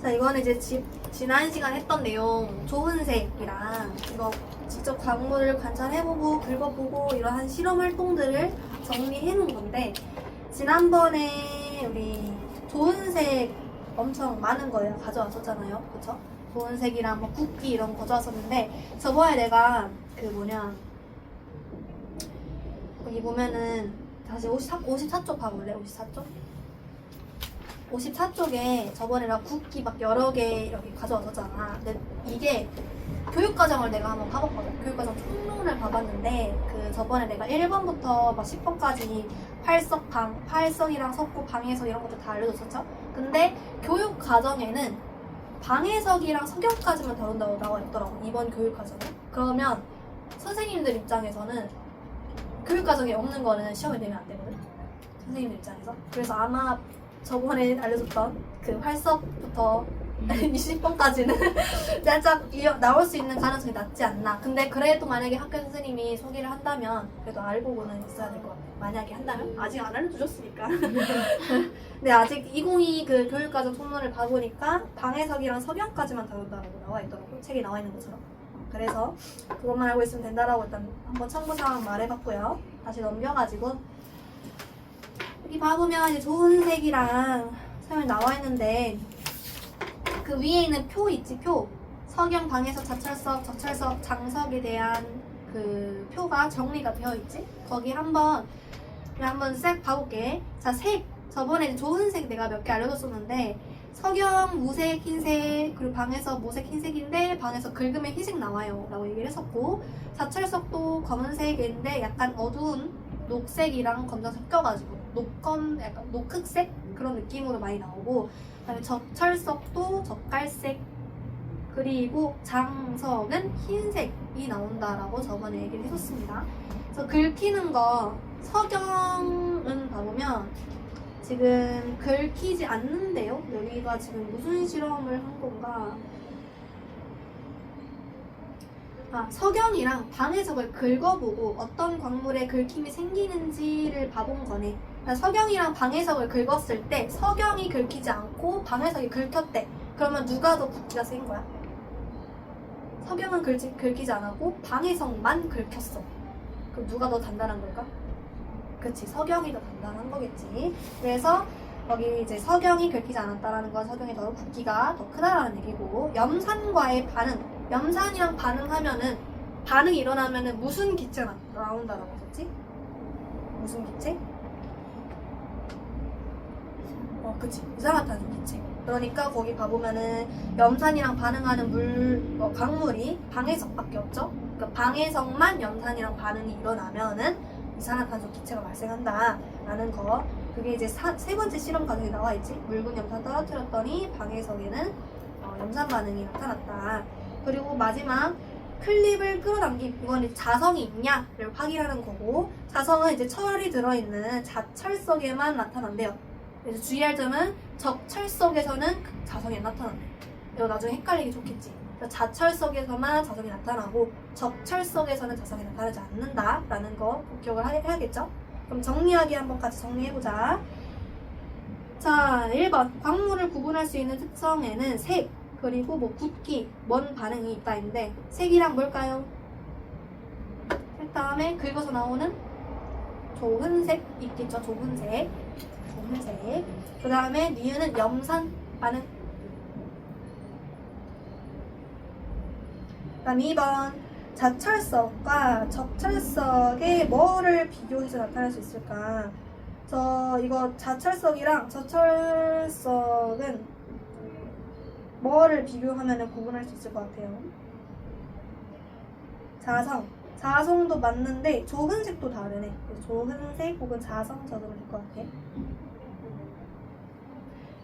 자, 이거는 이제 지난 시간에 했던 내용, 조은색이랑 이거 직접 광물을 관찰해보고 긁어보고 이러한 실험 활동들을 정리해놓은 건데, 지난번에 우리 조은색 엄청 많은 거예요. 가져왔었잖아요. 그쵸? 조은색이랑 뭐 국기 이런 거 가져왔었는데, 저번에 내가 여기 보면은 다시 54쪽 봐볼래? 54쪽? 54쪽에 저번에 나 국기 막 여러 개 이렇게 가져왔었잖아. 근데 이게 교육과정을 내가 한번 봐봤거든. 교육과정 총론을 봐봤는데, 그 저번에 내가 1번부터 막 10번까지 활성이랑 석고, 방해석 이런 것도 다 알려줬었죠. 근데 교육과정에는 방해석이랑 석영까지만 다룬다고 나와 있더라고, 이번 교육과정에. 그러면 선생님들 입장에서는 교육과정에 없는 거는 시험에 내면 안 되거든, 선생님들 입장에서. 그래서 아마 저번에 알려줬던 그 활석부터 20번까지는 살짝 나올 수 있는 가능성이 낮지 않나. 근데 그래도 만약에 학교 선생님이 소개를 한다면 그래도 알고는 있어야 될 것 같아요. 만약에 한다면? 아직 안 알려주셨으니까. 근데 아직 2022 그 교육과정 총론을 봐보니까 방해석이랑 석영까지만 다룬다고 나와 있더라고, 책에 나와 있는 것처럼. 그래서 그것만 알고 있으면 된다라고 일단 한번 첨부사항 말해봤고요. 다시 넘겨가지고 여기 봐보면 이제 조은색이랑 설명이 나와 있는데, 그 위에 있는 표 있지, 표. 석영, 방해석, 자철석, 적철석, 장석에 대한 그 표가 정리가 되어 있지? 거기 한번 싹 봐볼게. 자, 색. 저번에 조은색 내가 몇 개 알려줬었는데, 석영, 무색, 흰색, 그리고 방해석, 무색, 흰색인데, 방해석 긁으면 흰색 나와요 라고 얘기를 했었고, 자철석도 검은색인데 약간 어두운 녹색이랑 검정 섞여가지고 약간 녹흑색 그런 느낌으로 많이 나오고, 그다음에 적철석도 적갈색, 그리고 장석은 흰색이 나온다라고 저번에 얘기를 했었습니다. 그래서 긁히는 거, 석영은 봐보면 지금 긁히지 않는데요. 여기가 지금 무슨 실험을 한 건가? 석영이랑 방해석을 긁어보고 어떤 광물에 긁힘이 생기는지를 봐본 거네. 그러니까 석영이랑 방해석을 긁었을 때 석영이 긁히지 않고 방해석이 긁혔대. 그러면 누가 더 붓기가 센 거야? 석영은 긁히지 않았고 방해석만 긁혔어. 그럼 누가 더 단단한 걸까? 그치, 석영이 더 단단한 거겠지. 그래서 여기 이제 석영이 긁히지 않았다라는 건 석영이 더 붓기가 더 크다라는 얘기고, 염산과의 반응. 염산이랑 반응하면은, 반응이 일어나면은 무슨 기체가 나온다라고 했었지? 무슨 기체? 그치, 이산화탄소 기체. 그러니까 거기 봐보면은 염산이랑 반응하는 광물이 방해석밖에 없죠? 그러니까 방해석만 염산이랑 반응이 일어나면은 이산화탄소 기체가 발생한다라는 거. 그게 이제 세 번째 실험 과정에 나와 있지. 묽은 염산 떨어뜨렸더니 방해석에는 염산 반응이 나타났다. 그리고 마지막 클립을 끌어당김. 이건 자성이 있냐를 확인하는 거고, 자성은 이제 철이 들어있는 자철석에만 나타난대요. 그래서 주의할 점은 적철석에서는 자성이 안 나타난대. 이거 나중에 헷갈리기 좋겠지. 자철석에서만 자성이 나타나고 적철석에서는 자성이 나타나지 않는다라는 거 꼭 기억을 해야겠죠? 그럼 정리하기 한번 같이 정리해보자. 자, 1번. 광물을 구분할 수 있는 특성에는 색, 그리고 뭐 붓기, 먼 반응이 있다인데, 색이랑 뭘까요? 그 다음에 긁어서 나오는 조은색 있겠죠? 조은색. 그 다음에 니은은 염산 반응. 그 다음 2번. 자철석과 적철석의 뭐를 비교해서 나타낼 수 있을까? 이거 자철석이랑 적철석은 뭐를 비교하면 구분할 수 있을 것 같아요? 자성도 맞는데 조은색도 다르네. 조은색 혹은 자성 적으면 될 것 같아.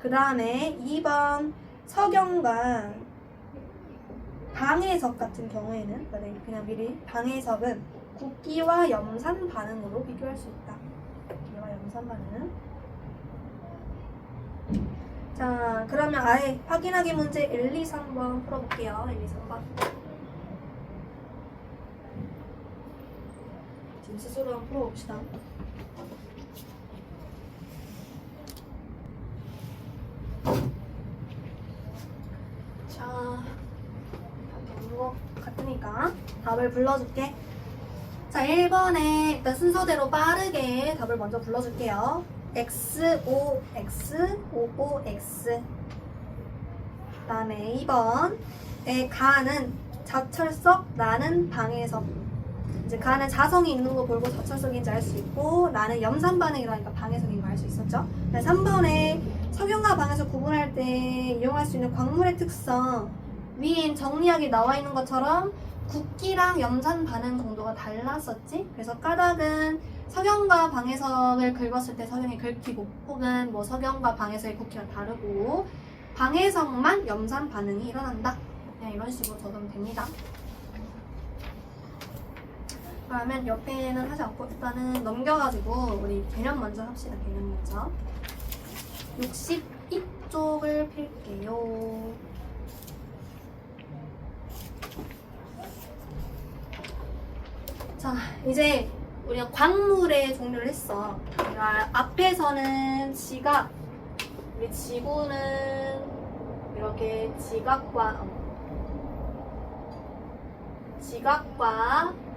그 다음에 2번 석영과 방해석 같은 경우에는, 그냥 미리, 방해석은 국기와 염산 반응으로 비교할 수 있다. 국기와 염산 반응. 자, 그러면 아예 확인하기 문제 1, 2, 3번 풀어볼게요. 1, 2, 3번. 지금 스스로 한번 풀어봅시다. 답을 불러줄게. 자, 1번에 일단 순서대로 빠르게 답을 먼저 불러줄게요. X, O, X, O, O, X. 그 다음에 2번에 가는 자철석, 나는 방해석. 이제 가는 자성이 있는 거 보고 자철석인지 알 수 있고, 나는 염산 반응이라니까 방해석인 거 알 수 있었죠? 3번에 석영과 방해석 구분할 때 이용할 수 있는 광물의 특성. 위엔 정리하기 나와 있는 것처럼 굵기랑 염산 반응 정도가 달랐었지? 그래서 까닭은 석영과 방해석을 긁었을 때 석영이 긁히고, 혹은 뭐 석영과 방해석의 굵기가 다르고, 방해석만 염산 반응이 일어난다. 그냥 이런 식으로 적으면 됩니다. 그러면 옆에는 하지 않고 일단은 넘겨가지고 우리 개념 먼저 합시다. 개념 먼저. 62쪽을 필게요. 자, 이제 우리가 광물의 종류를 했어. 그러니까 앞에서는 지각, 우리 지구는 이렇게 지각과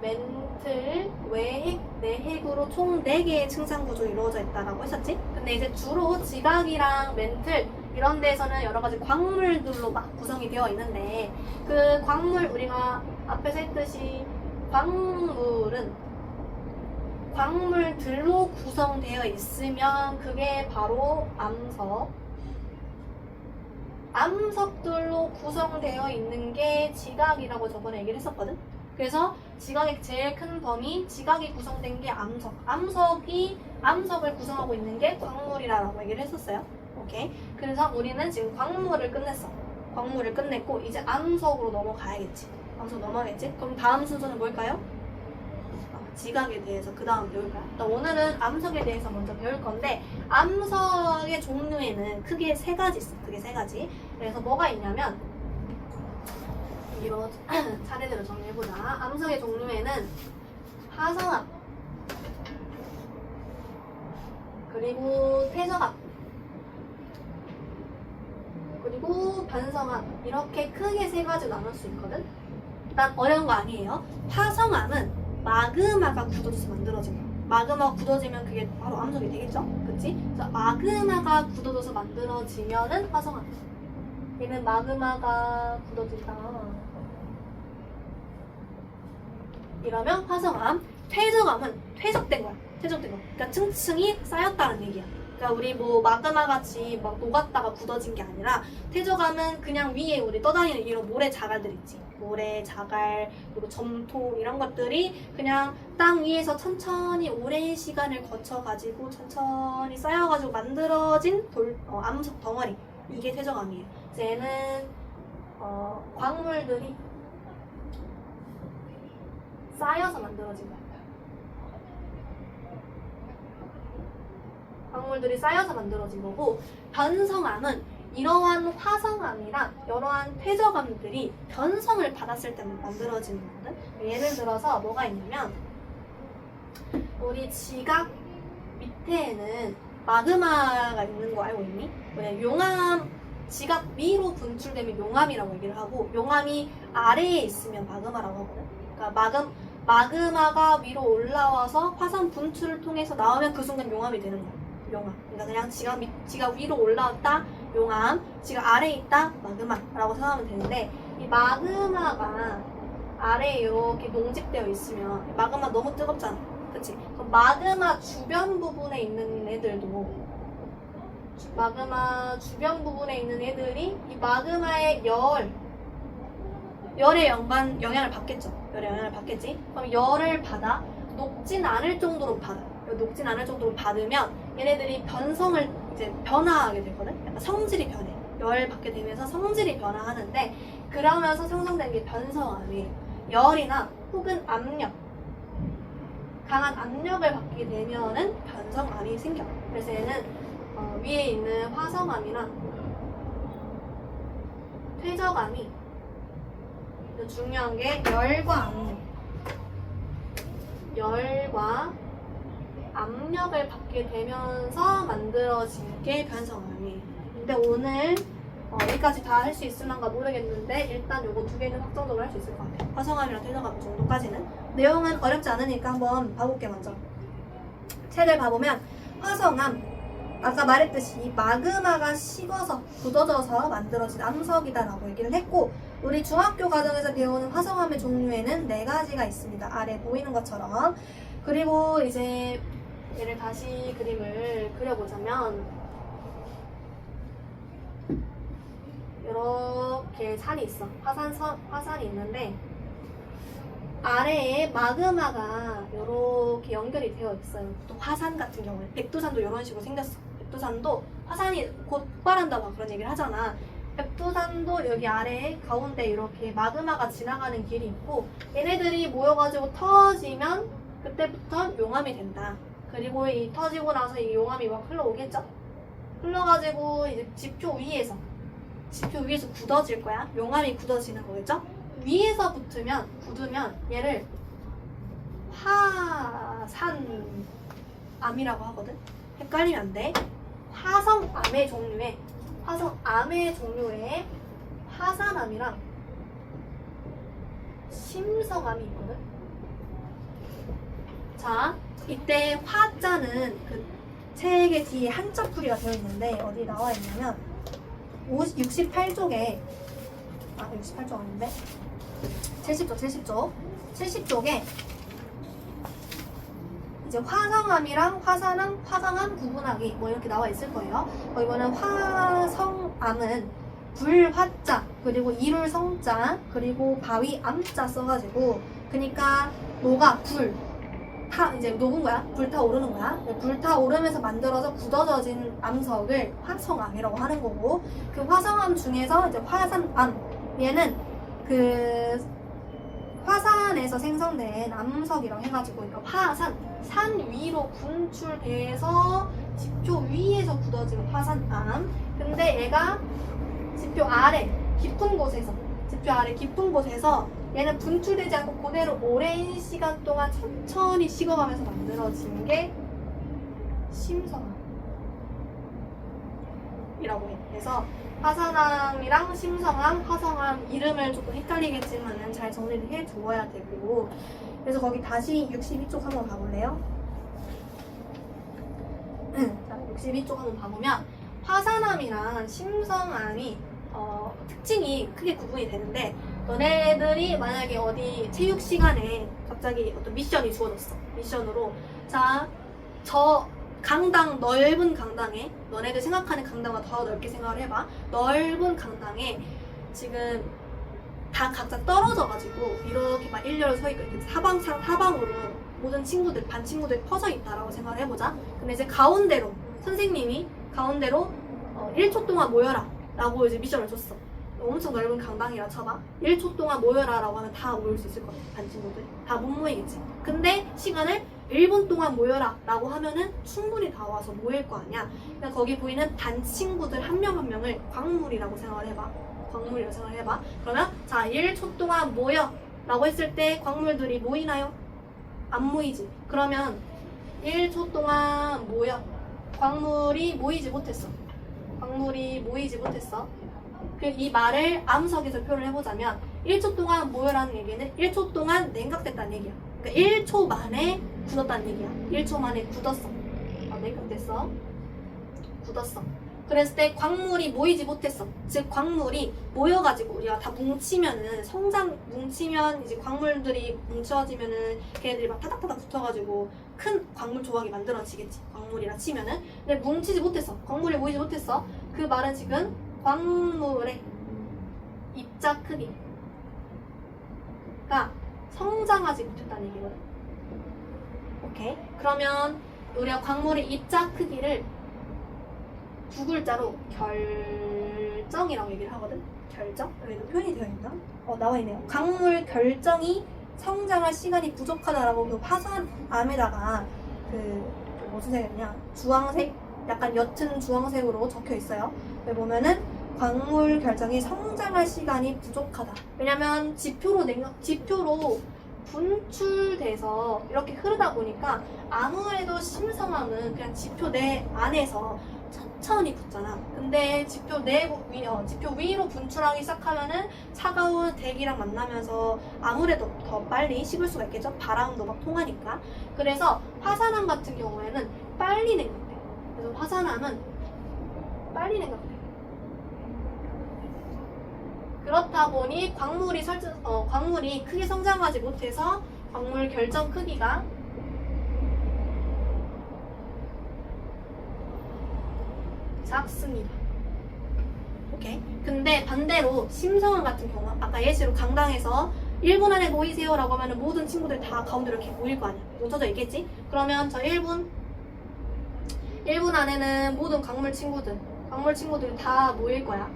멘틀, 외핵, 내핵으로 총 4개의 층상 구조로 이루어져 있다라고 했었지? 근데 이제 주로 지각이랑 멘틀 이런 데에서는 여러 가지 광물들로 막 구성이 되어 있는데, 그 광물 우리가 앞에서 했듯이 광물들로 구성되어 있으면 그게 바로 암석들로 구성되어 있는 게 지각이라고 저번에 얘기를 했었거든. 그래서 지각의 제일 큰 범위, 지각이 구성된 게 암석을 구성하고 있는 게 광물이라고 얘기를 했었어요. 오케이. 그래서 우리는 지금 광물을 끝냈고 이제 암석으로 넘어가야겠지. 암석 넘어가겠지? 그럼 다음 순서는 뭘까요? 지각에 대해서 그 다음 배울까요? 오늘은 암석에 대해서 먼저 배울 건데, 암석의 종류에는 크게 3가지 있어. 크게 3가지. 그래서 뭐가 있냐면, 이거 차례대로 정리해보자. 암석의 종류에는 화성암, 그리고 퇴적암, 그리고 변성암, 이렇게 크게 3가지로 나눌 수 있거든. 일단 어려운 거 아니에요. 화성암은 마그마가 굳어져서 만들어진 거야. 마그마가 굳어지면 그게 바로 암석이 되겠죠? 그치? 그래서 마그마가 굳어져서 만들어지면은 화성암. 얘는 마그마가 굳어진다. 이러면 화성암. 퇴적암은 퇴적된 거야. 그러니까 층층이 쌓였다는 얘기야. 그러니까 우리 뭐 마그마 같이 막 녹았다가 굳어진 게 아니라, 퇴적암은 그냥 위에 우리 떠다니는 이런 모래 자갈들 있지. 모래, 자갈, 그리고 점토 이런 것들이 그냥 땅 위에서 천천히 오랜 시간을 거쳐가지고 천천히 쌓여가지고 만들어진 암석 덩어리. 이게 퇴적암이에요. 그래서 얘는 광물들이 쌓여서 만들어진 거예요. 광물들이 쌓여서 만들어진 거고, 변성암은 이러한 화성암이랑 이러한 퇴적암들이 변성을 받았을 때 만들어지는 거거든. 예를 들어서 뭐가 있냐면, 우리 지각 밑에는 마그마가 있는 거 알고 있니? 용암, 지각 위로 분출되면 용암이라고 얘기를 하고, 용암이 아래에 있으면 마그마라고 하거든. 그러니까 마그마가 위로 올라와서 화산 분출을 통해서 나오면 그 순간 용암이 되는 거야. 용암. 그러니까 그냥 지각 위로 올라왔다 용암, 지각 아래에 있다 마그마라고 생각하면 되는데, 이 마그마가 아래에 이렇게 농집되어 있으면 마그마 너무 뜨겁잖아. 그치? 그럼 마그마 주변 부분에 있는 애들도, 마그마 주변 부분에 있는 애들이 이 마그마의 열에 영향을 받겠죠. 열에 영향을 받겠지. 그럼 열을 받아 녹진 않을 정도로 받으면 얘네들이 변성을 이제 변화하게 되거든. 약간 성질이 변해. 열 받게 되면서 성질이 변화하는데, 그러면서 생성된 게 변성암이에요. 열이나 혹은 압력, 강한 압력을 받게 되면은 변성암이 생겨. 그래서 얘는 위에 있는 화성암이나 퇴적암이 중요한 게 열과 압력을 받게 되면서 만들어진 게 변성암이에요. 근데 오늘 여기까지 다 할 수 있을란가 모르겠는데 일단 요거 두 개는 확정적으로 할 수 있을 것 같아요. 화성암이랑 퇴적암 정도까지는. 내용은 어렵지 않으니까 한번 봐볼게. 먼저 책을 봐보면 화성암, 아까 말했듯이 마그마가 식어서 굳어져서 만들어진 암석이다라고 얘기를 했고, 우리 중학교 과정에서 배우는 화성암의 종류에는 4가지가 있습니다. 아래 보이는 것처럼. 그리고 이제 얘를 다시 그림을 그려보자면 이렇게 산이 있어. 화산이 있는데 아래에 마그마가 이렇게 연결이 되어 있어요. 또 화산 같은 경우에 백두산도 이런 식으로 생겼어. 백두산도 화산이 곧 폭발한다고 그런 얘기를 하잖아. 백두산도 여기 아래에 가운데 이렇게 마그마가 지나가는 길이 있고, 얘네들이 모여가지고 터지면 그때부터 용암이 된다. 그리고 이 터지고 나서 이 용암이 막 흘러오겠죠? 흘러가지고 이제 지표 위에서 굳어질 거야. 용암이 굳어지는 거겠죠? 위에서 굳으면 얘를 화산암이라고 하거든? 헷갈리면 안 돼. 화성암의 종류에 화산암이랑 심성암이 있거든? 자, 이때 화자는 그 책의 뒤에 한자풀이가 되어 있는데 어디 나와 있냐면 68쪽에 68쪽 아닌데 70쪽에 이제 화성암이랑 화산암, 화강암 구분하기 뭐 이렇게 나와 있을 거예요. 이거는 화성암은 불화자, 그리고 이룰 성자, 그리고 바위 암자 써가지고, 그러니까 노가 이제 녹은 거야. 불타오르는 거야. 불타오르면서 만들어서 굳어져진 암석을 화성암이라고 하는 거고, 그 화성암 중에서 이제 화산암, 얘는 그 화산에서 생성된 암석이라고 해가지고, 그러니까 산 위로 분출돼서 지표 위에서 굳어진 화산암. 근데 얘가 지표 아래 깊은 곳에서 얘는 분출되지 않고 그대로 오랜 시간 동안 천천히 식어가면서 만들어진 게 심성암이라고 해. 그래서 화산암이랑 심성암, 화성암 이름을 조금 헷갈리겠지만 잘 정리를 해두어야 되고, 그래서 거기 다시 62쪽 한번 가볼래요? 자, 62쪽 한번 봐보면 화산암이랑 심성암이 특징이 크게 구분이 되는데, 너네들이 만약에 어디 체육 시간에 갑자기 어떤 미션이 주어졌어. 미션으로 자, 저 넓은 강당에, 너네들 생각하는 강당보다 더 넓게 생각을 해봐. 넓은 강당에 지금 다 각자 떨어져가지고 이렇게 막 일렬로 서 있고 이렇게 사방으로 모든 반 친구들이 퍼져 있다라고 생각을 해보자. 근데 이제 선생님이 가운데로 1초 동안 모여라 라고 이제 미션을 줬어. 엄청 넓은 강당이라 쳐봐. 1초 동안 모여라 라고 하면 다 모일 수 있을 것 같아. 반 친구들 다 못 모이겠지. 근데 시간을 1분 동안 모여라 라고 하면은 충분히 다 와서 모일 거 아니야. 그러니까 거기 보이는 반 친구들 한 명 한 명을 광물이라고 생각을 해봐. 그러면 자, 1초 동안 모여 라고 했을 때 광물들이 모이나요? 안 모이지. 그러면 1초 동안 모여, 광물이 모이지 못했어. 이 말을 암석에서 표현을 해보자면 1초 동안 모여라는 얘기는 1초 동안 냉각됐다는 얘기야. 그러니까 1초 만에 굳었다는 얘기야. 1초 만에 굳었어. 냉각됐어. 굳었어. 그랬을 때 광물이 모이지 못했어. 즉 광물이 모여가지고 우리가 다 뭉치면 이제 광물들이 뭉쳐지면은 걔네들이 막 타닥타닥 붙어가지고 큰 광물 조각이 만들어지겠지. 광물이라 치면은. 근데 뭉치지 못했어. 광물이 모이지 못했어. 그 말은 지금 광물의 입자 크기가 성장하지 못했다는 얘기거든. 오케이. 그러면 우리가 광물의 입자 크기를 두 글자로 결정이라고 얘기를 하거든. 결정? 여기도 표현이 되어 있나? 나와 있네요. 광물 결정이 성장할 시간이 부족하다라고 그 화산암에다가 무슨 색이냐? 주황색, 약간 옅은 주황색으로 적혀 있어요. 여기 보면은 광물 결정이 성장할 시간이 부족하다. 왜냐면 지표로 분출돼서 이렇게 흐르다 보니까 아무래도 심성암은 그냥 지표 내 안에서 천천히 붙잖아. 근데 지표 위로 분출하기 시작하면은 차가운 대기랑 만나면서 아무래도 더 빨리 식을 수가 있겠죠. 바람도 막 통하니까. 그래서 화산암 같은 경우에는 빨리 냉각돼. 그래서 화산암은 빨리 냉각돼. 그렇다 보니 광물이 크게 성장하지 못해서 광물 결정 크기가 작습니다. 오케이. 근데 반대로 심성암 같은 경우, 아까 예시로 강당에서 1분 안에 모이세요 라고 하면 모든 친구들 다 가운데로 이렇게 모일 거 아니야. 뭉쳐져 있겠지? 그러면 저 1분 안에는 모든 광물 친구들이 다 모일 거야.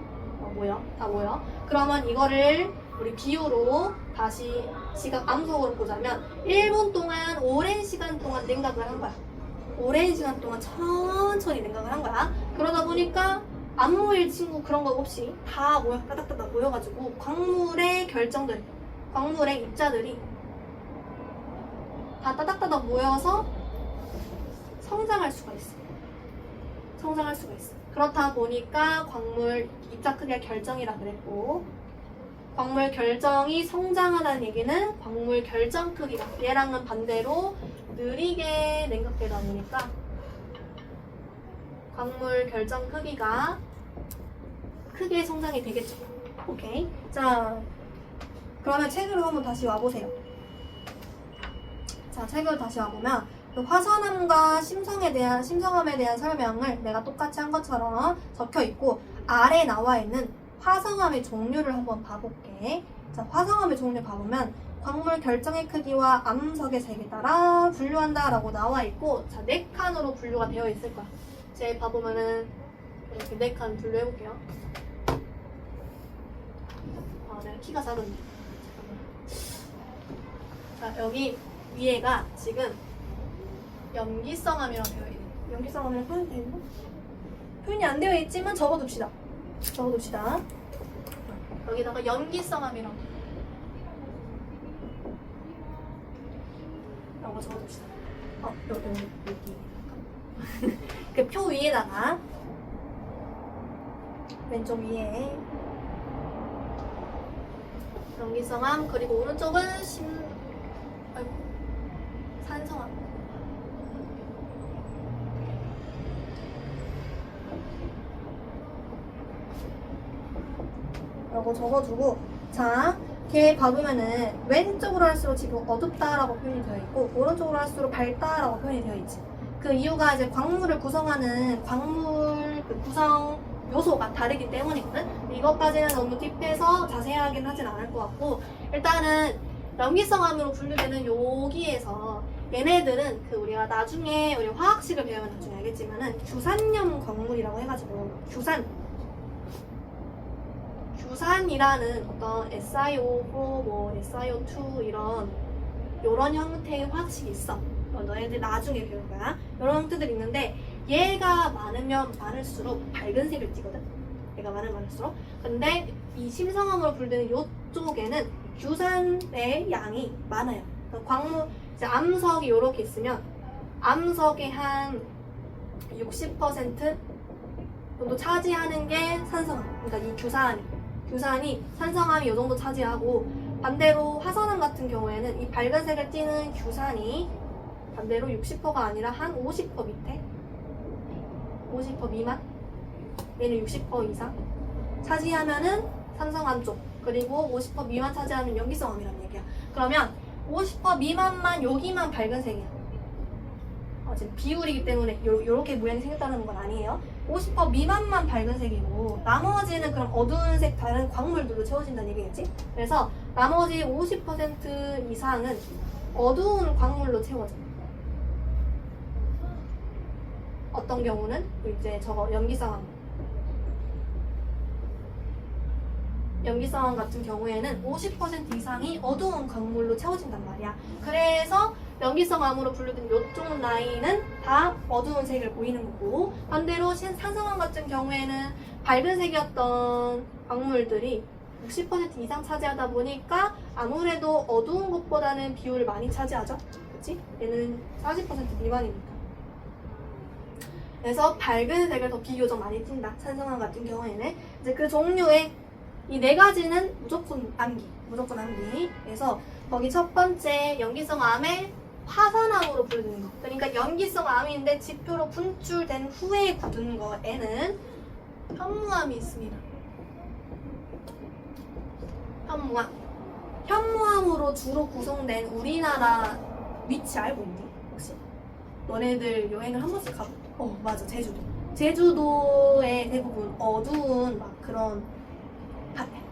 다 모여. 그러면 이거를 우리 비유로 다시 시각 암석으로 보자면 1분 동안 오랜 시간 동안 냉각을 한 거야. 오랜 시간 동안 천천히 냉각을 한 거야. 그러다 보니까 안 모일 친구 그런 거 없이 다 따닥따닥 모여가지고 광물의 입자들이 다 따닥따닥 모여서 성장할 수가 있어. 그렇다 보니까 광물 입자 크기가 결정이라 그랬고, 광물 결정이 성장하다는 얘기는 광물 결정 크기가 얘랑은 반대로 느리게 냉각되다 보니까 광물 결정 크기가 크게 성장이 되겠죠. 오케이. 자, 그러면 책으로 한번 다시 와보세요. 자, 책으로 다시 와보면 화산암과 심성암에 대한 설명을 내가 똑같이 한 것처럼 적혀 있고, 아래 나와 있는 화성암의 종류를 한번 봐볼게. 자, 화성암의 종류 봐보면 광물 결정의 크기와 암석의 색에 따라 분류한다 라고 나와 있고, 자, 4칸으로 분류가 되어 있을 거야. 제 봐보면은 이렇게 4칸 분류해볼게요. 내가 키가 작은데. 자, 여기 위에가 지금 염기성암이라고 되어 있네. 염기성암이라고 표현이 되어 있나? 표현이 안 되어 있지만 적어둡시다. 여기다가 염기성암이라고 적어둡시다. 여기. 그 표 위에다가 왼쪽 위에 염기성암, 그리고 오른쪽은 산성암. 라고 적어주고, 자, 걔 봐보면은 왼쪽으로 할수록 지금 어둡다라고 표현이 되어 있고, 오른쪽으로 할수록 밝다라고 표현이 되어 있지. 그 이유가 이제 광물을 구성하는 광물 그 구성 요소가 다르기 때문이거든. 이것까지는 너무 딥해서 자세하게는 하진 않을 것 같고, 일단은 염기성암으로 분류되는 여기에서 얘네들은 그 우리가 나중에 우리 화학식을 배우면 나중에 알겠지만은 규산염 광물이라고 해가지고 규산이라는 어떤 SiO4, SiO2 이런 형태의 화학식이 있어. 너희들 나중에 배울 거야. 이런 형태들이 있는데 얘가 많으면 많을수록 밝은 색을 띠거든. 얘가 많으면 많을수록. 근데 이 심성암으로 분류되는 이쪽에는 규산의 양이 많아요. 광물, 이제 암석이 이렇게 있으면 암석의 한 60% 정도 차지하는 게 산성암. 그러니까 이 규산이 산성암이 이 정도 차지하고, 반대로 화산암 같은 경우에는 이 밝은 색을 띠는 규산이 반대로 60%가 아니라 한 50% 밑에, 50% 미만, 얘는 60% 이상 차지하면은 산성암 쪽, 그리고 50% 미만 차지하면 염기성암이라는 얘기야. 그러면 50% 미만만 여기만 밝은 색이야. 지금 비율이기 때문에 요렇게 모양이 생겼다는 건 아니에요. 50% 미만만 밝은 색이고 나머지는 그럼 어두운 색 다른 광물들로 채워진다는 얘기겠지? 그래서 나머지 50% 이상은 어두운 광물로 채워져. 어떤 경우는 이제 저거 염기성암 같은 경우에는 50% 이상이 어두운 광물로 채워진단 말이야. 그래서 염기성암으로 분류된 이쪽 라인은 다 어두운 색을 보이는 거고, 반대로 산성암 같은 경우에는 밝은 색이었던 광물들이 60% 이상 차지하다 보니까 아무래도 어두운 것보다는 비율을 많이 차지하죠. 그치? 얘는 40% 미만이니까. 그래서 밝은 색을 더 비교적 많이 띈다. 산성암 같은 경우에는 이제 그 종류의 이 네 가지는 무조건 암기, 무조건 암기. 그래서 거기 첫 번째 연기성 암의 화산암으로 분류되는 거. 그러니까 연기성 암인데 지표로 분출된 후에 굳은 거에는 현무암이 있습니다. 현무암. 현무암으로 주로 구성된 우리나라 위치 알고 있니? 혹시? 너네들 여행을 한 번씩 가보? 맞아. 제주도. 제주도의 대부분 어두운 막 그런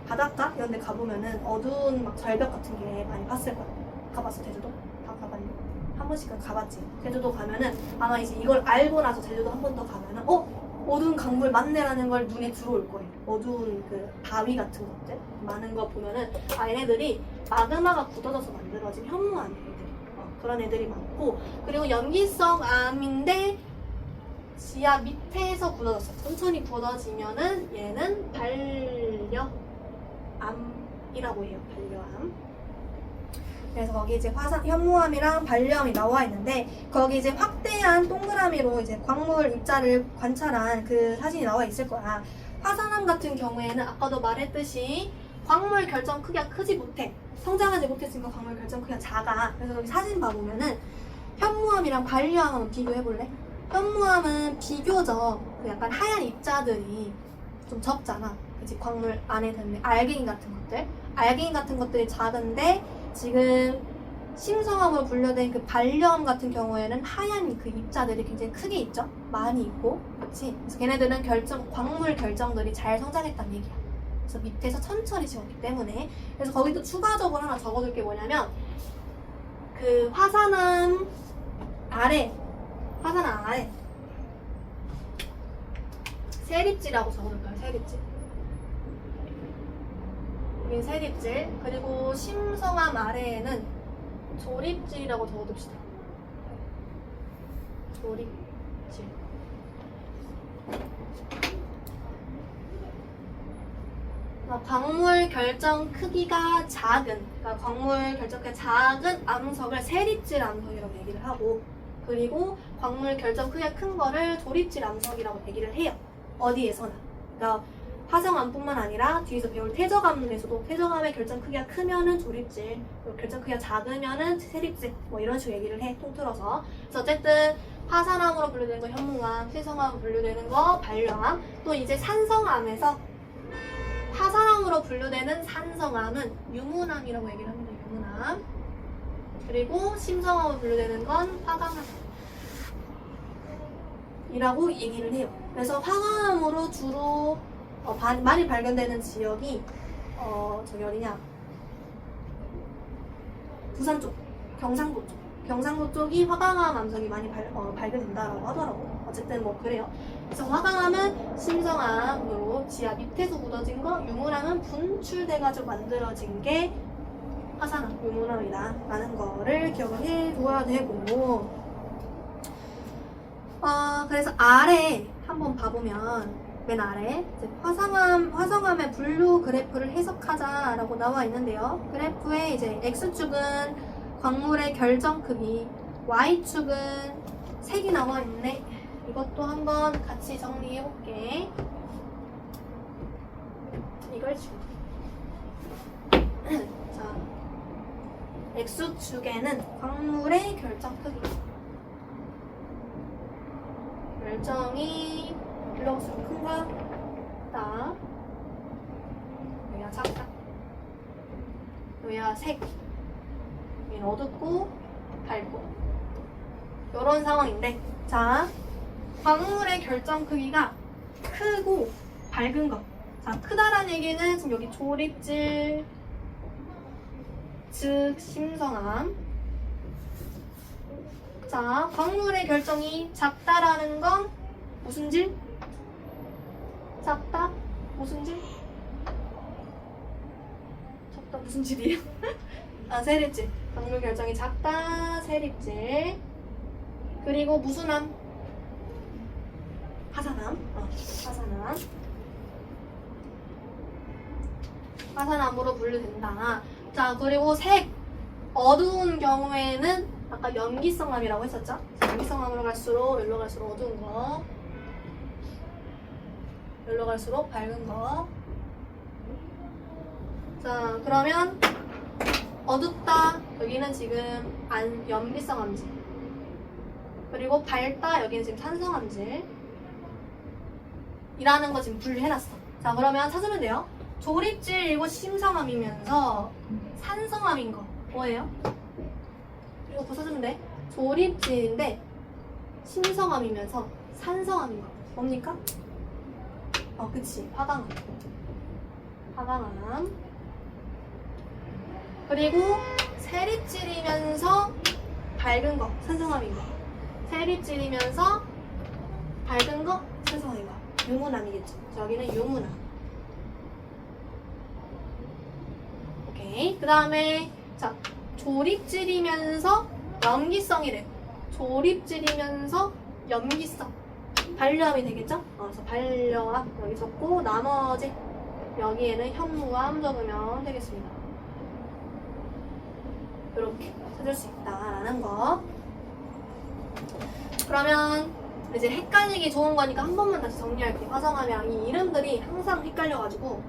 바닷가 이런 데 가보면은 어두운 막 절벽 같은 게 많이 봤을 거야. 가봤어, 제주도? 다 가봤니? 한 번씩은 가봤지. 제주도 가면은 아마 이제 이걸 알고 나서 제주도 한 번 더 가면은 어두운 강물 맞네라는 걸 눈에 들어올 거예요. 어두운 그 바위 같은 것들 많은 거 보면은 얘네들이 마그마가 굳어져서 만들어진 현무암 애들. 그런 애들이 많고, 그리고 연기성 암인데 지하 밑에서 굳어졌어. 천천히 굳어지면은 얘는 반려암이라고 해요. 반려암. 그래서 거기 이제 현무암이랑 반려암이 나와 있는데, 거기 이제 확대한 동그라미로 이제 광물 입자를 관찰한 그 사진이 나와 있을 거야. 화산암 같은 경우에는 아까도 말했듯이 광물 결정 크기가 크지 못해. 성장하지 못했으니까 광물 결정 크기가 작아. 그래서 여기 사진 봐보면은 현무암이랑 반려암 한번 비교해볼래? 현무암은 비교적 그 약간 하얀 입자들이 좀 적잖아. 그치? 광물 안에 드는 알갱이 같은 것들. 알갱이 같은 것들이 작은데, 지금 심성암으로 분류된 그 반려암 같은 경우에는 하얀 그 입자들이 굉장히 크게 있죠? 많이 있고. 그렇지? 그래서 걔네들은 광물 결정들이 잘 성장했다는 얘기야. 그래서 밑에서 천천히 지웠기 때문에. 그래서 거기도 추가적으로 하나 적어둘 게 뭐냐면, 그 화산암 아래 세립지라고 적어둘까요? 세립지. 여기 세립질. 그리고 심성암 아래에는 조립질이라고 적어둡시다. 조립질. 광물 결정 크기가 작은, 그러니까 광물 결정 크기가 작은 암석을 세립질 암석이라고 얘기를 하고, 그리고 광물 결정 크기가 큰 거를 조립질 암석이라고 얘기를 해요. 어디에서나. 그러니까 화성암뿐만 아니라 뒤에서 배울 퇴적암에서도 퇴적암의 결정 크기가 크면은 조립질, 결정 크기가 작으면은 세립질, 뭐 이런 식으로 얘기를 해, 통틀어서. 그래서 어쨌든 화산암으로 분류되는 거 현무암, 퇴성암으로 분류되는 거 반려암, 또 이제 산성암에서 화산암으로 분류되는 산성암은 유문암이라고 얘기를 합니다. 유문암. 그리고 심성암으로 분류되는 건 화강암이라고 얘기를 해요. 그래서 화강암으로 주로 많이 발견되는 지역이 저기 어디냐, 부산 쪽, 경상도 쪽. 경상도 쪽이 화강암 암석이 많이 발견된다라고 하더라고. 어쨌든 뭐 그래요. 그래서 화강암은 심성암으로 지하 밑에서 굳어진 거, 유문암은 분출돼가지고 만들어진 게 화산암, 유문암이다 라는 거를 기억을 해둬야 되고, 그래서 아래 한번 봐보면 맨 아래 이제 화성암의 분류 그래프를 해석하자라고 나와 있는데요. 그래프에 이제 X축은 광물의 결정 크기, Y축은 색이 나와 있네. 이것도 한번 같이 정리해 볼게. 이걸 자, X축에는 광물의 결정 크기. 결정이 블록수로 큰가? 작다. 여기가 작다. 여기가 색. 여기는 어둡고 밝고. 이런 상황인데, 자, 광물의 결정 크기가 크고 밝은 것. 자, 크다란 얘기는 지금 여기 조립질, 즉 심성암. 자, 광물의 결정이 작다라는 건 무슨 질? 작다? 무슨 질? 작다 무슨 질이에요? 세립질. 광물 결정이 작다, 세립질. 그리고 무슨 암? 화산암. 화산암. 화산암으로 분류된다. 자, 그리고 색. 어두운 경우에는 아까 연기성암이라고 했었죠? 연기성암으로 갈수록, 여기로 갈수록 어두운 거. 여기로 갈수록 밝은 거. 자, 그러면 어둡다. 여기는 지금 염기성 암질. 그리고 밝다. 여기는 지금 산성 암질. 이라는 거 지금 분리해놨어. 자, 그러면 찾으면 돼요. 조립질이고 심성암이면서 산성암인 거 뭐예요? 이거 뭐 찾으면 돼. 조립질인데 심성암이면서 산성암인 거 뭡니까? 그치. 화강암. 화강암. 그리고 세립질이면서 밝은 거 산성암인 거. 세립질이면서 밝은 거 산성암인 거. 유문암이겠죠. 여기는 유문암. 오케이. 그 다음에 자, 조립질이면서 염기성이래. 조립질이면서 염기성. 반려암이 되겠죠? 그래서 반려암 여기 적고 나머지 여기에는 현무암 적으면 되겠습니다. 이렇게 찾을 수 있다라는 거. 그러면 이제 헷갈리기 좋은 거니까 한 번만 다시 정리할게. 화성암이랑 이 이름들이 항상 헷갈려가지고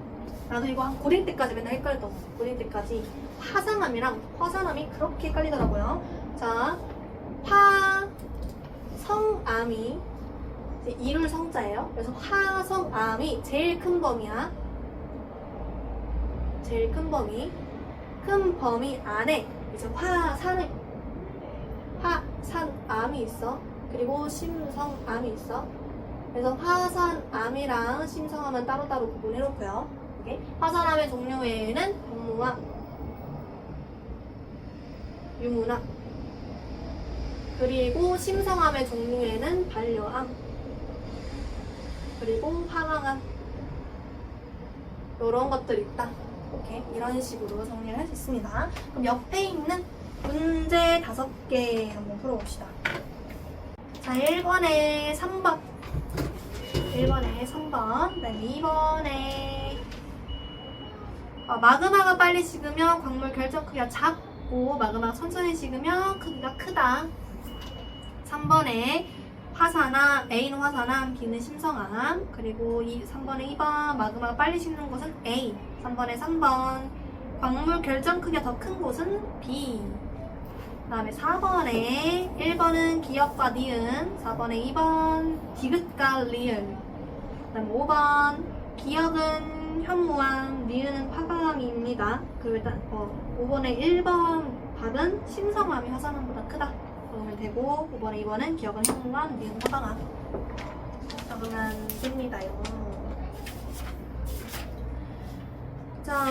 나도 이거 한 고딩 때까지 맨날 헷갈렸던 거. 고딩 때까지 화성암이랑 화산암이 그렇게 헷갈리더라고요. 자, 화성암이 이제 이룰 성자예요. 그래서 화성암이 제일 큰 범위야. 제일 큰 범위. 큰 범위 안에 이제 화산암이 있어. 그리고 심성암이 있어. 그래서 화산암이랑 심성암은 따로따로 구분해놓고요. 오케이? 화산암의 종류 외에는 현무암, 유문암, 그리고 심성암의 종류에는 반려암, 그리고 화강암 이런 것들이 있다. 오케이? 이런 식으로 정리를 할 수 있습니다. 그럼 옆에 있는 문제 5개 한번 풀어봅시다. 자, 1번에 3번. 1번에 3번. 그다음에 2번에 마그마가 빨리 식으면 광물 결정 크기가 작고 마그마가 천천히 식으면 크기가 크다. 3번에 화산암, A는 화산암, B는 심성암. 그리고 3번에 2번 마그마가 빨리 식는 곳은 A. 3번에 3번 광물 결정 크기가 더 큰 곳은 B. 그 다음에 4번에 1번은 기역과 니은, 4번에 2번 디귿과 리을. 그 다음에 5번 기역은 현무암, 니은은 화강암입니다. 그리고 일단 5번에 1번 답은 심성암이 화산암보다 크다. 그러면 되고 5번에 2번은 기역은 현무암, 니은은 화강암. 그러면 됩니다요. 자,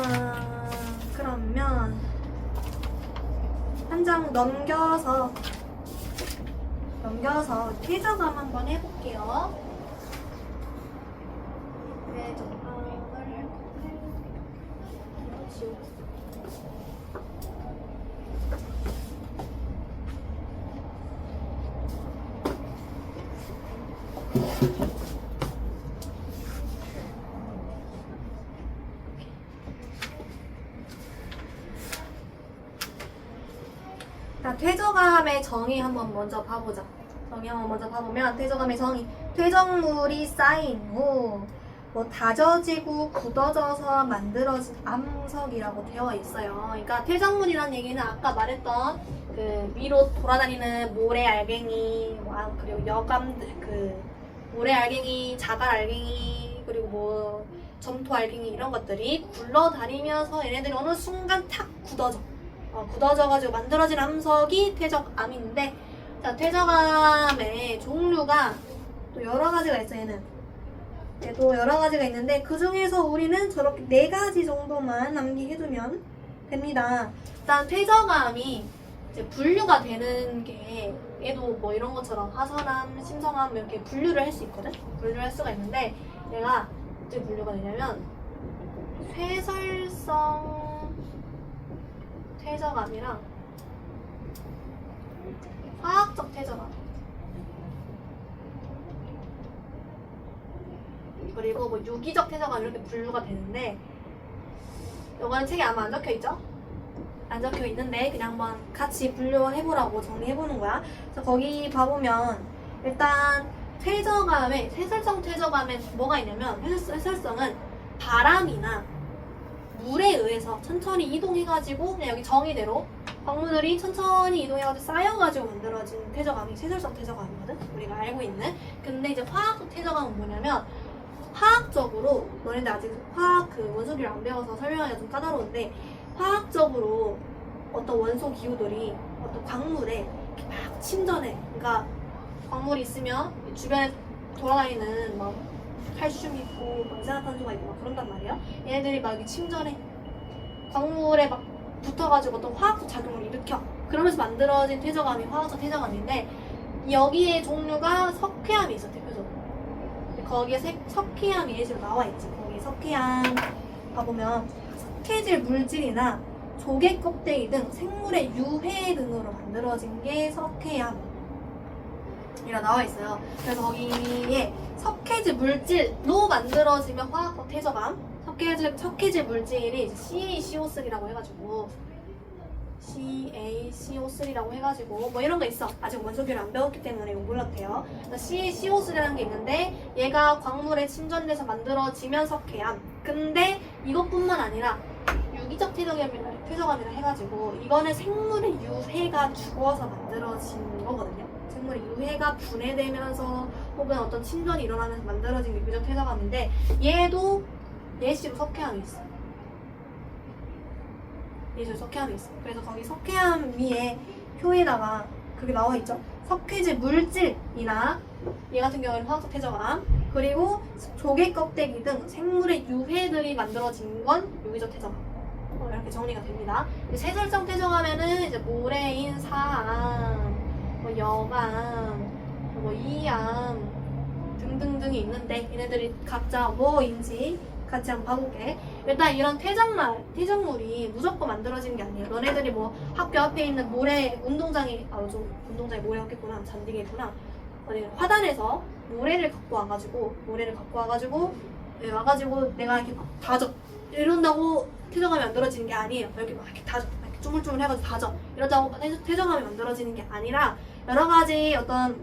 그러면 한 장 넘겨서 퇴적암 한번 해볼게요. 퇴적암을 할 건데 퇴적암의 정의 한번 먼저 봐보자. 정의 한번 먼저 봐보면 퇴적암의 정의. 퇴적물이 쌓인 후 다져지고 굳어져서 만들어진 암석이라고 되어 있어요. 그러니까 퇴적물이라는 얘기는 아까 말했던 그 위로 돌아다니는 모래 알갱이, 그리고 여감들, 모래 알갱이, 자갈 알갱이, 그리고 점토 알갱이 이런 것들이 굴러다니면서 얘네들이 어느 순간 탁 굳어져. 굳어져가지고 만들어진 암석이 퇴적암인데, 자, 퇴적암의 종류가 또 여러 가지가 있어. 얘도 여러 가지가 있는데 그 중에서 우리는 저렇게 4가지 정도만 남기해두면 됩니다. 일단 퇴적암이 이제 분류가 되는 게 얘도 이런 것처럼 화산암, 심성암 이렇게 분류를 할 수 있거든. 분류를 할 수가 있는데 얘가 어떻게 분류가 되냐면 쇠설성 퇴적암이랑 화학적 퇴적암, 그리고 유기적 퇴적암 이렇게 분류가 되는데 이거는 책에 아마 안 적혀있죠? 안 적혀있는데 그냥 한번 같이 분류해보라고 정리해보는 거야. 그래서 거기 봐보면 일단 퇴적암에 해설성 퇴적암에 뭐가 있냐면 해설성은 바람이나 물에 의해서 천천히 이동해가지고 그냥 여기 정의대로 광물들이 천천히 이동해가지고 쌓여가지고 만들어진 퇴적암이 해설성 퇴적암이거든. 우리가 알고 있는. 근데 이제 화학 퇴적암은 뭐냐면 화학적으로 너네들 아직 화학 그 원소기를 안 배워서 설명하기가 좀 까다로운데 화학적으로 어떤 원소 기호들이 어떤 광물에 이렇게 막 침전해. 그러니까 광물이 있으면 주변에 돌아다니는 막 칼슘 있고 막 이산화탄소가 있고 막 그런단 말이야. 얘네들이 막 여기 침전해. 광물에 막 붙어가지고 어떤 화학적 작용을 일으켜. 그러면서 만들어진 퇴적암이 화학적 퇴적암인데 여기에 종류가 석회암이 있어 대표적으로. 거기에 석회암이 예시로 나와 있지. 거기 석회암 봐보면 석회질 물질이나 조개 껍데기 등 생물의 유해 등으로 만들어진 게 석회암이라 나와 있어요. 그래서 거기에 석회질 물질로 만들어지면 화학적 퇴적암, 석회질 물질이 CaCO3라고 해가지고 CaCO3라고 해가지고 뭐 이런 거 있어. 아직 원소기를 안 배웠기 때문에 이거 몰라도 돼요. CaCO3라는 게 있는데 얘가 광물에 침전돼서 만들어지면 석회암. 근데 이것뿐만 아니라 유기적 퇴적암이라 해가지고 이거는 생물의 유해가 죽어서 만들어진 거거든요. 생물의 유해가 분해되면서 혹은 어떤 침전이 일어나면서 만들어진 유기적 퇴적암인데 얘도 예시로 석회암이 있어. 예시로 석회암이 있어. 그래서 거기 석회암 위에 표에다가 그게 나와 있죠. 석회질 물질이나 얘 같은 경우에는 화학적 퇴적암 그리고 조개 껍데기 등 생물의 유해들이 만들어진 건 유기적 퇴적암. 이렇게 정리가 됩니다. 세설성 퇴적암에는 이제 모래인 사암, 뭐 여암, 뭐 이암 등등등이 있는데 얘네들이 각자 뭐인지 같이 한번 봐볼게. 일단 이런 퇴적물이 무조건 만들어지는 게 아니에요. 너네들이 뭐 학교 앞에 있는 모래 운동장에 요즘 운동장에 모래 없겠구나 잔디게 있구나. 어디 화단에서 모래를 갖고 와가지고 내가 이렇게 막 다져 이런다고 퇴적암이 만들어지는 게 아니에요. 여기 막 이렇게 다져, 이렇게 쪼물쪼물 해가지고 다져 이러다고 퇴적암이 만들어지는 게 아니라 여러 가지 어떤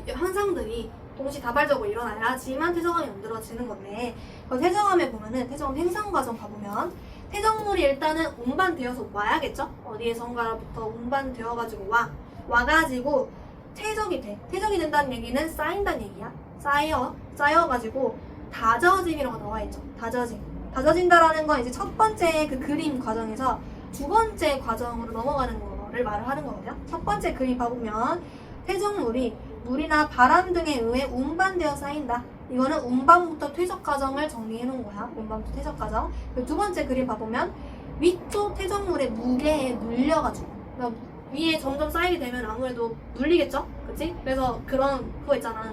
현상들이 동시다발적으로 일어나야지만 퇴적암이 만들어지는 건데 퇴적암에 보면은 퇴적암 생산 과정 가보면 퇴적물이 일단은 운반되어서 와야겠죠? 어디에선가부터 운반되어가지고 와가지고 퇴적이 돼. 퇴적이 된다는 얘기는 쌓인다는 얘기야. 쌓여가지고 다져짐이라고 나와있죠. 다져진다라는 건 이제 첫 번째 그 그림 과정에서 두 번째 과정으로 넘어가는 거를 말을 하는 거거든요. 첫 번째 그림 봐보면 퇴적물이 물이나 바람 등에 의해 운반되어 쌓인다. 이거는 운반부터 퇴적 과정을 정리해 놓은 거야. 운반부터 퇴적 과정. 두 번째 그림 봐보면 위쪽 퇴적물의 무게에 눌려가지고 그러니까 위에 점점 쌓이게 되면 아무래도 눌리겠죠? 그치? 그래서 그런 그거 있잖아.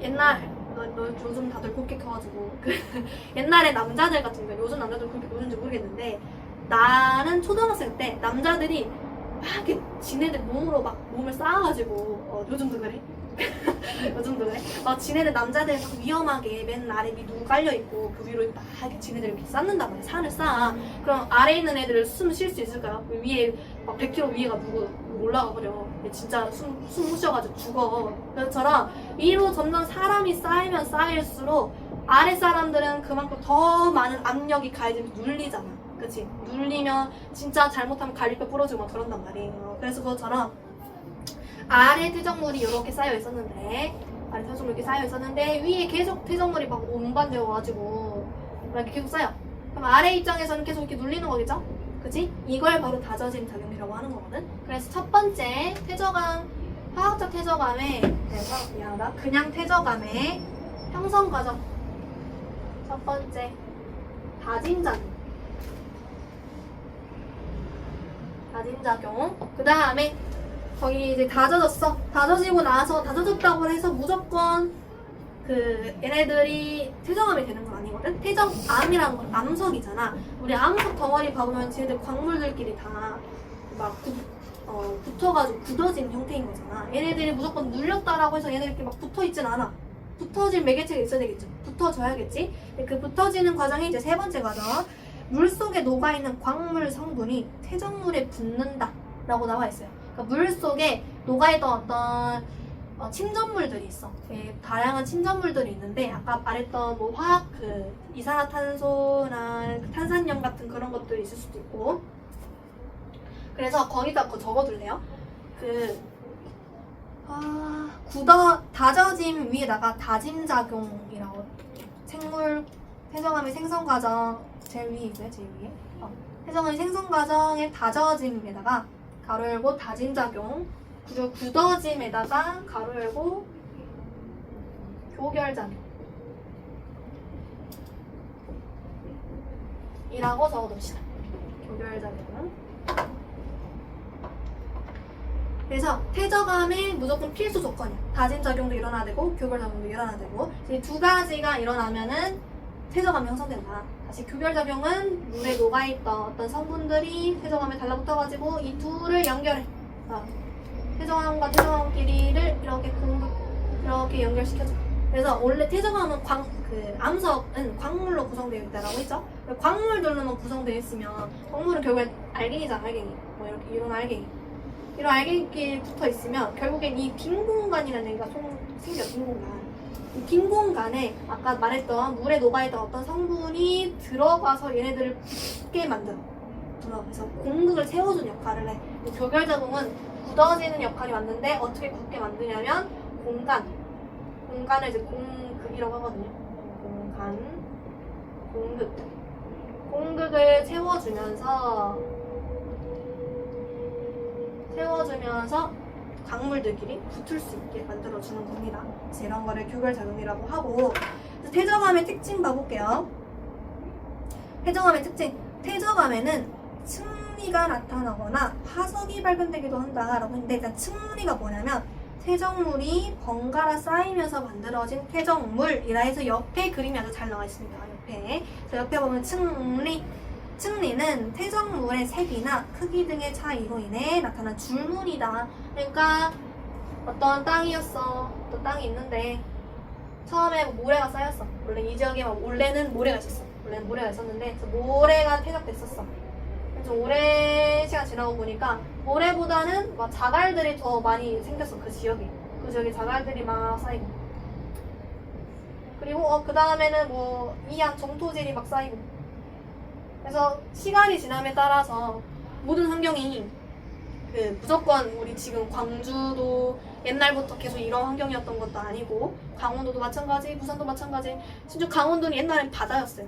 옛날 너 요즘 다들 곱게 켜가지고 옛날에 남자들 같은 거 요즘 남자들 그렇게 노는지 모르겠는데 나는 초등학생 때 남자들이 막 이렇게 지네들 몸으로 막 몸을 쌓아가지고 요즘도 그래? 요즘도 그래? 막 지네들 남자들 막 위험하게 맨 아래 누구 깔려있고 그 위로 막 이렇게 지네들 이렇게 쌓는단 말이야. 산을 쌓아. 그럼 아래에 있는 애들을 숨 쉴 수 있을까요? 위에 막 100km 위에가 누구 올라가 버려. 진짜 숨 못 쉬어가지고 죽어. 그처럼 위로 점점 사람이 쌓이면 쌓일수록 아래 사람들은 그만큼 더 많은 압력이 가해지면서 눌리잖아. 그치? 눌리면 진짜 잘못하면 갈비뼈 부러지고 막 그런단 말이에요. 그래서 그것처럼 아래 퇴적물이 이렇게 쌓여 있었는데 위에 계속 퇴적물이 막 운반되어가지고 이렇게 계속 쌓여. 그럼 아래 입장에서는 계속 이렇게 눌리는 거겠죠? 그치? 이걸 바로 다져짐 작용이라고 하는 거거든. 그래서 첫 번째 퇴적암, 화학적 퇴적암의 그냥 퇴적암의 형성 과정. 첫 번째 다짐 작용. 그 다음에 거기 이제 다져졌어. 다져지고 나서 다져졌다고 해서 무조건 그 얘네들이 퇴적암이 되는 건 아니거든. 퇴적암이라는 건 암석이잖아. 우리 암석 덩어리 봐보면 쟤네들 광물들끼리 다 막 붙어가지고 굳어진 형태인 거잖아. 얘네들이 무조건 눌렸다라고 해서 얘네들 이렇게 막 붙어있진 않아. 붙어질 매개체가 있어야 되겠죠. 붙어져야겠지. 그 붙어지는 과정이 이제 세 번째 과정. 물 속에 녹아있는 광물 성분이 퇴적물에 붙는다 라고 나와 있어요. 그러니까 물 속에 녹아있던 어떤 침전물들이 있어. 다양한 침전물들이 있는데 아까 말했던 뭐 화학 이산화탄소나 탄산염 같은 그런 것들이 있을 수도 있고. 그래서 거기다 그거 적어둘래요. 다져짐 위에다가 다짐작용이라고 태정암의 생성 과정 제일 위에 있어요. 제일 위에. 태정암의 생성 과정의 다져짐에다가 가로 열고 다짐작용, 그리고 굳어짐에다가 가로 열고 교결작용 이라고 적어둡시다. 교결작용. 그래서 태저감의 무조건 필수 조건이야. 다짐작용도 일어나야 되고 교결작용도 일어나야 되고, 이 두 가지가 일어나면은 태저감이 형성된다. 다시 교결작용은 물에 녹아있던 어떤 성분들이 태저감에 달라붙어가지고 이 둘을 연결해. 태저감과 태저감끼리를 이렇게 연결시켜줘. 그래서 원래 태저감은 암석은 광물로 구성되어 있다라고 했죠. 광물들로만 구성되어 있으면 광물은 결국엔 알갱이잖아. 알갱이. 뭐 이렇게 이런 알갱이. 이런 알갱이끼리 붙어 있으면 결국엔 이 빈 공간이라는 얘기가 생겨. 빈 공간. 이 빈 공간에 아까 말했던 물에 녹아있던 어떤 성분이 들어가서 얘네들을 붙게 만들어. 그래서 공극을 채워주는 역할을 해. 교결작용은 굳어지는 역할이 맞는데 어떻게 굳게 만드냐면 공간을 이제 공극이라고 하거든요. 공극을 채워주면서 광물들끼리 붙을 수 있게 만들어주는 겁니다. 그래서 이런 거를 교결작용이라고 하고, 태저감의 특징 봐볼게요. 태저감의 특징. 태저감에는 층리가 나타나거나 화석이 발견되기도 한다라고 했는데, 일단 층리가 뭐냐면 태적물이 번갈아 쌓이면서 만들어진 태적물이라 해서 옆에 그림이 아주 잘 나와 있습니다. 옆에 보면 층리는 태적물의 색이나 크기 등의 차이로 인해 나타난 줄무늬다. 그러니까 어떤 땅이 있는데 처음에 모래가 쌓였어. 원래 이 지역에 원래는 모래가 있었는데 모래가 퇴적됐었어. 좀 오랜 시간 지나고 보니까 모래보다는 막 자갈들이 더 많이 생겼어. 그 지역에 자갈들이 막 쌓이고, 그리고 그 다음에는 뭐 이양 점토질이 막 쌓이고. 그래서 시간이 지남에 따라서 모든 환경이 무조건 우리 지금 광주도 옛날부터 계속 이런 환경이었던 것도 아니고, 강원도도 마찬가지, 부산도 마찬가지. 심지어 강원도는 옛날엔 바다였어요.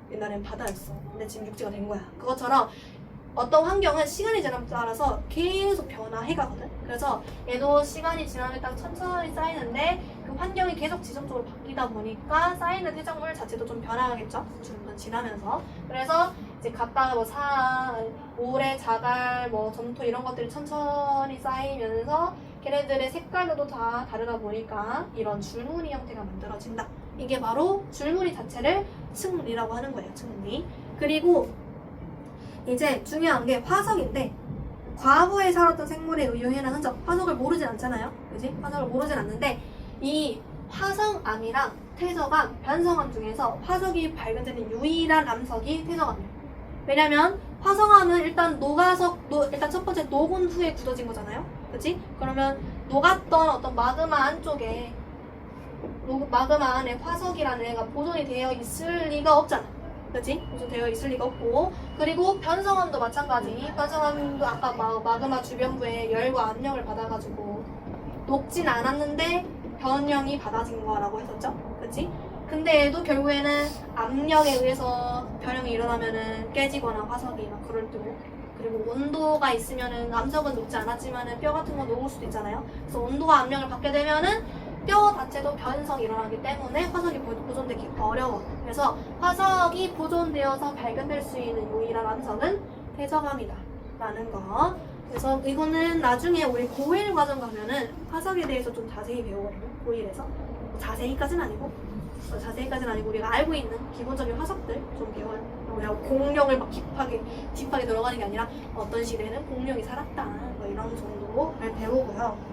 근데 지금 육지가 된 거야. 그것처럼 어떤 환경은 시간이 지남에 따라서 계속 변화해가거든. 그래서 얘도 시간이 지남에 따라 천천히 쌓이는데 그 환경이 계속 지속적으로 바뀌다 보니까 쌓이는 태적물 자체도 좀 변화하겠죠. 좀 지나면서. 그래서 이제 각각 모래, 자갈, 점토 이런 것들이 천천히 쌓이면서 걔네들의 색깔도 다 다르다 보니까 이런 줄무늬 형태가 만들어진다. 이게 바로 줄무늬 자체를 층리라고 하는 거예요. 층리. 그리고 이제 중요한 게 화석인데, 과거에 살았던 생물의 유해한 흔적, 화석을 모르진 않잖아요. 그지? 화석을 모르진 않는데 이 화성암이랑 태저감, 변성암 중에서 화석이 발견되는 유일한 암석이 태저감이에요. 왜냐면 화성암은 일단 일단 첫 번째 녹은 후에 굳어진 거잖아요. 그치? 그러면 녹았던 어떤 마그마 안쪽에, 마그마 안에 화석이라는 애가 보존이 되어 있을 리가 없잖아. 그치? 보존되어 있을 리가 없고, 그리고 변성암도 마찬가지. 변성암도 아까 마그마 주변부에 열과 압력을 받아가지고 녹진 않았는데 변형이 받아진 거라고 했었죠. 그치? 근데 얘도 결국에는 압력에 의해서 변형이 일어나면은 깨지거나 화석이 막 그럴 때고, 그리고 온도가 있으면은 암석은 녹지 않았지만은 뼈 같은 건 녹을 수도 있잖아요. 그래서 온도와 압력을 받게 되면은 뼈 자체도 변성이 일어나기 때문에 화석이 보존되기 어려워. 그래서 화석이 보존되어서 발견될 수 있는 유일한 암석은 태저감이다 라는 거. 그래서 이거는 나중에 우리 고1 과정 가면은 화석에 대해서 좀 자세히 배우거든요. 고1에서 자세히까지는 아니고 우리가 알고 있는 기본적인 화석들 좀 배워요. 그냥 공룡을 막 딥하게 들어가는 게 아니라 어떤 시대에는 공룡이 살았다 이런 정도를 배우고요.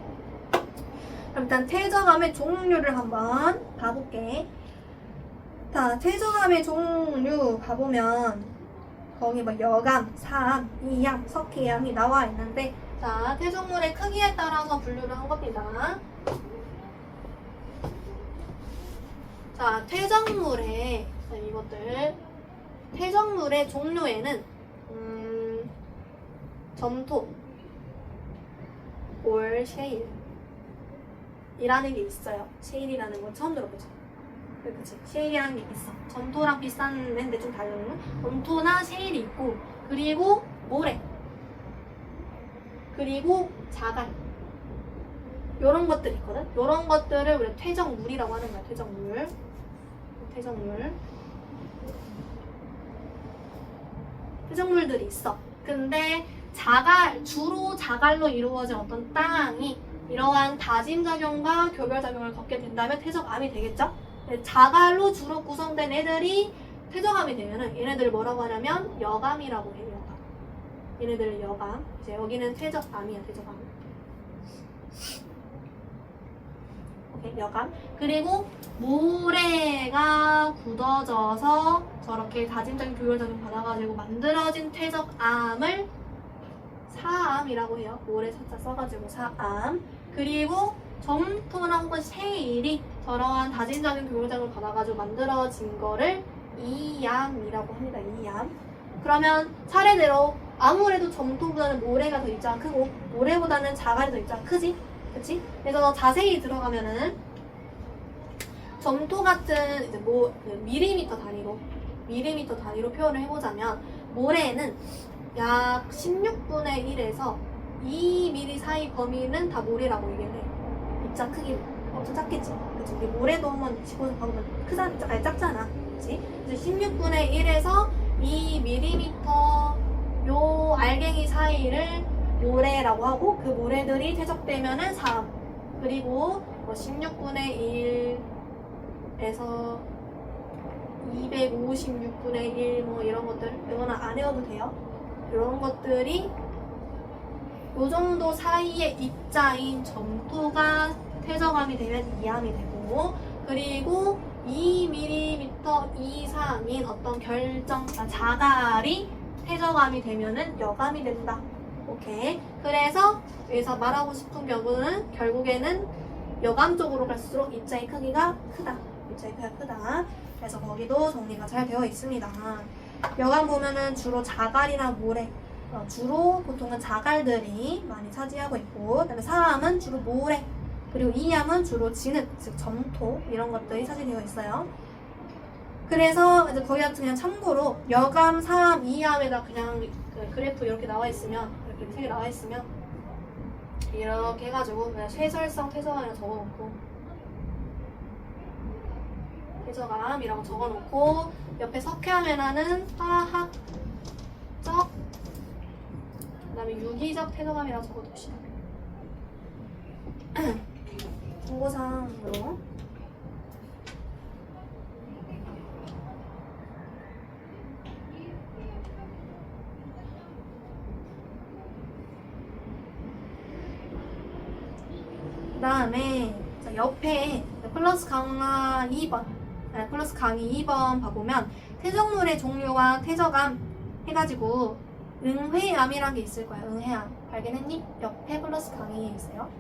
그럼 일단 태저감의 종류를 한번 봐볼게. 자, 태저감의 종류 봐보면 거기 여감, 사암, 이암, 석회암이 나와 있는데, 자, 태적물의 크기에 따라서 분류를 한 겁니다. 자, 퇴적물의 종류에는 점토, 올, 셰일 이라는 게 있어요. 셰일이라는 건 처음 들어보죠? 그치? 셰일이라는 게 있어. 점토랑 비슷한 애인데 좀 다른 점토나 셰일이 있고, 그리고 모래, 그리고 자갈, 요런 것들이 있거든? 요런 것들을 우리가 퇴적물이라고 하는 거야. 퇴적물들이 있어. 근데 주로 자갈로 이루어진 어떤 땅이 이러한 다짐작용과 교별작용을 겪게 된다면 퇴적암이 되겠죠? 자갈로 주로 구성된 애들이 퇴적암이 되면은 얘네들을 뭐라고 하냐면 여감이라고 해요. 얘네들을 여감. 이제 여기는 퇴적암이야, 퇴적암. 오케이, 여감. 그리고 모래가 굳어져서 저렇게 다짐작용, 교별작용 받아가지고 만들어진 퇴적암을 사암이라고 해요. 모래 숫자 써가지고 사암. 그리고 점토나 혹은 셰일이 저러한 다짐작용, 교별작용을 받아가지고 만들어진 거를 이암이라고 합니다. 이암. 그러면 차례대로 아무래도 점토보다는 모래가 더 입자가 크고 모래보다는 자갈이 더 입자가 크지? 그치? 그래서 자세히 들어가면은 점토 같은 이제 밀리미터 단위로 표현을 해보자면 모래는 약 16분의 1에서 2mm 사이 범위는 다 모래라고 얘기를 해. 입자 크기는 엄청 작겠지. 그치? 우리 모래도 한번 집어서 봐보면 작잖아. 그치? 그래서 16분의 1에서 2mm 요 알갱이 사이를 모래라고 하고, 그 모래들이 퇴적되면은 3. 그리고 16분의 1에서 256분의 1 이런 것들, 이거는 안 외워도 돼요. 이런 것들이 요 정도 사이의 입자인 점토가 퇴적암이 되면 이암이 되고, 그리고 2mm 이상인 어떤 자갈이 퇴적암이 되면은 여감이 된다. 오케이. 그래서 여기서 말하고 싶은 결국에는 여감 쪽으로 갈수록 입자의 크기가 크다. 그래서 거기도 정리가 잘 되어 있습니다. 여감 보면은 주로 자갈이나 모래, 주로 보통은 자갈들이 많이 차지하고 있고, 그다음에 사암은 주로 모래, 그리고 이암은 주로 진흙, 즉 점토 이런 것들이 차지되어 있어요. 그래서 이제 거기 같은 그냥 참고로 여감, 사암, 이암에다 그냥 그 그래프 이렇게 나와 있으면, 이렇게 책에 나와 있으면 이렇게 해가지고 그냥 쇠설성 퇴적암이라고 적어놓고, 퇴적암이라고 적어놓고 옆에 석회암에는 화학적, 그다음에 유기적 퇴적암이라고 적어둡시다. 참고사항으로. 그 다음에 옆에 플러스 강의 2번 봐보면 퇴적물의 종류와 퇴적암 해가지고 응회암이란 게 있을 거야. 응회암 발견했니? 옆에 플러스 강의에 있어요.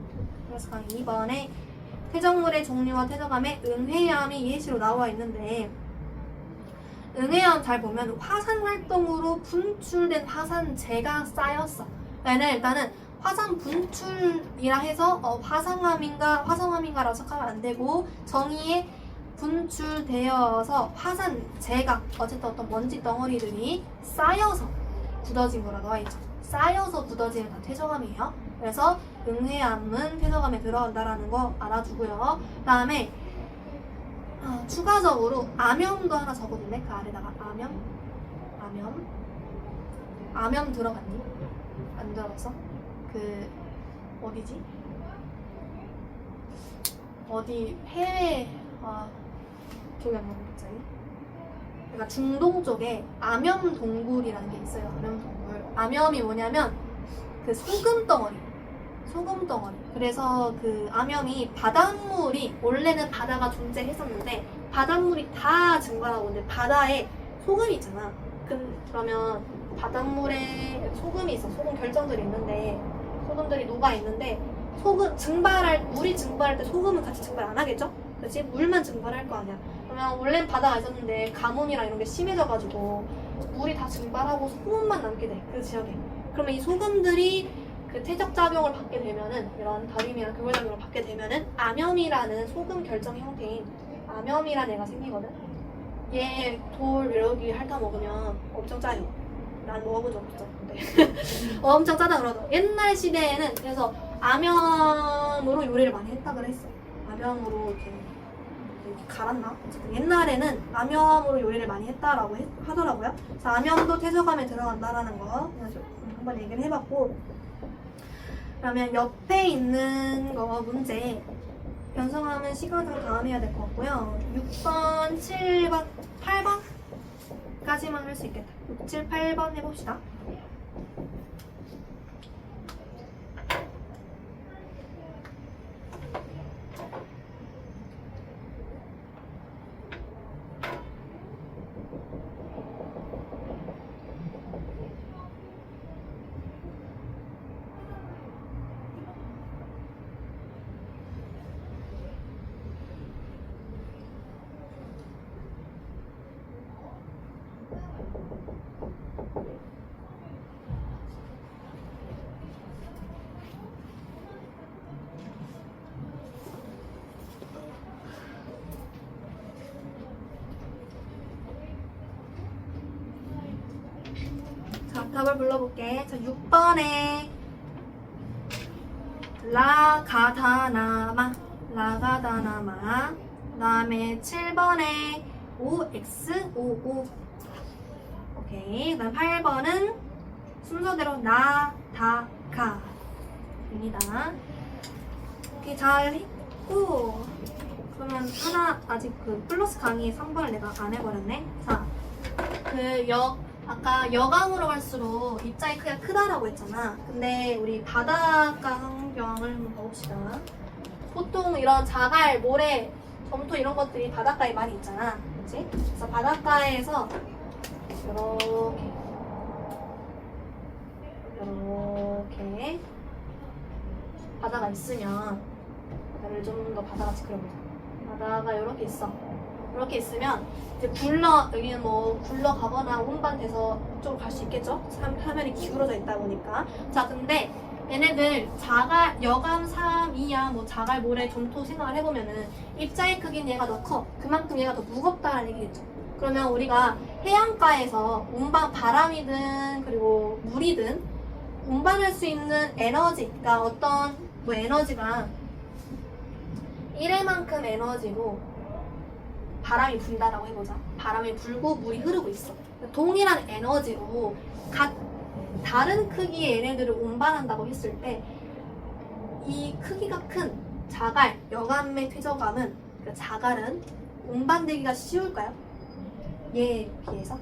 플러스 강의 2번에 퇴적물의 종류와 퇴적암에 응회암이 예시로 나와 있는데, 응회암 잘 보면 화산 활동으로 분출된 화산재가 쌓였어. 일단은 화산 분출이라 해서 화성암인가라고 생각하면 안 되고, 정의에 분출되어서 화산재가 어쨌든 어떤 먼지 덩어리들이 쌓여서 굳어진 거라 나와 있죠. 쌓여서 굳어지는 다 퇴적암이에요. 그래서 응회암은 퇴적암에 들어간다라는 거 알아두고요. 그 다음에 추가적으로 암염도 하나 적어뒀네. 그 아래다가 암염 들어갔니? 안 들어갔어? 어디지? 어디 해외 기억이 안 나는 갑자기. 그러니까 중동 쪽에 암염 동굴이라는 게 있어요. 암염 동굴. 암염이 뭐냐면 그 소금 덩어리. 그래서 그 암염이 바닷물이, 원래는 바다가 존재했었는데 바닷물이 다 증발하고, 근데 바다에 소금이 있잖아. 그러면 바닷물에 소금이 있어. 소금 결정들이 있는데, 소금들이 녹아 있는데, 물이 증발할 때 소금은 같이 증발 안 하겠죠? 그렇지? 물만 증발할 거 아니야. 그러면 그러면 원래는 바다가 있었는데 가뭄이랑 이런 게 심해져가지고 물이 다 증발하고 소금만 남게 돼, 그 지역에. 그러면 이 소금들이 그 퇴적작용을 받게 되면은, 이런 다림이랑 교골작용을 받게 되면은 암염이라는 소금 결정 형태인 암염이라는 애가 생기거든. 얘 돌 여기 핥아 먹으면 엄청 짜요. 난 먹어본 적 없어. 근데 엄청 짜다 그러더라고. 옛날 시대에는 그래서 암염으로 요리를 많이 했다 그랬어. 암염으로 이렇게 갈았나? 어쨌든 옛날에는 암염으로 요리를 많이 했다라고 하더라고요. 그래서 암염도 퇴적감에 들어간다라는 거 그래서 한번 얘기를 해봤고, 그러면 옆에 있는 거 문제 변성하면 시간상 다음 해야 될 것 같고요. 6번, 7번, 8번까지만 할 수 있겠다. 6, 7, 8번 해봅시다. 자, 답을 불러볼게. 자, 6번에 라가다나마 그 다음에 7번에 OXOO. 오케이. 그 다음 8번은 순서대로 나다가 입니다. 오케이, 잘 했고, 그러면 하나 아직 그 플러스 강의 3번을 내가 안 해버렸네. 자, 아까 여강으로 갈수록 입자의 크기가 크다라고 했잖아. 근데 우리 바닷가 환경을 한번 봐봅시다. 보통 이런 자갈, 모래, 점토 이런 것들이 바닷가에 많이 있잖아. 그치? 그래서 바닷가에서 이렇게 바다가 있으면, 나를 좀 더 바다같이 그려보자. 바다가 이렇게 있어. 이렇게 있으면 이제 여기는 뭐 굴러가거나 운반돼서 이쪽으로 갈 수 있겠죠? 화면이 기울어져 있다 보니까. 자, 근데 얘네들 여감, 사암, 이암, 뭐 자갈, 모래, 점토 생각을 해보면은 입자의 크기는 얘가 더 커. 그만큼 얘가 더 무겁다는 얘기겠죠. 그러면 우리가 해안가에서 바람이든 그리고 물이든 운반할 수 있는 에너지가 어떤 뭐 에너지가 1회만큼 에너지로 바람이 분다라고 해보자. 바람이 불고 물이 흐르고 있어. 동일한 에너지로 다른 크기의 얘네들을 운반한다고 했을 때 이 크기가 큰 자갈, 여감의 퇴적감은, 그 자갈은 운반되기가 쉬울까요? 얘에 비해서?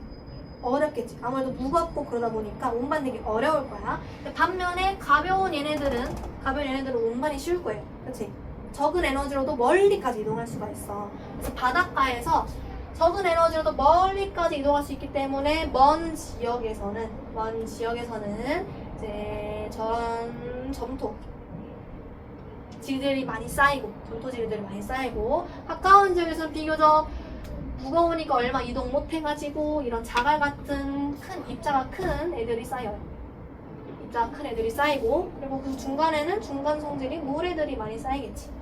어렵겠지. 아무래도 무겁고 그러다 보니까 운반되기 어려울 거야. 반면에 가벼운 얘네들은 운반이 쉬울 거예요. 그치? 적은 에너지로도 멀리까지 이동할 수가 있어. 그래서 바닷가에서 적은 에너지로도 멀리까지 이동할 수 있기 때문에 먼 지역에서는 이제 저런 점토질들이 많이 쌓이고, 가까운 지역에서는 비교적 무거우니까 얼마 이동 못 해가지고 이런 자갈 같은 입자가 큰 애들이 쌓여요. 입자가 큰 애들이 쌓이고, 그리고 그 중간에는 중간 성질이 물애들이 많이 쌓이겠지.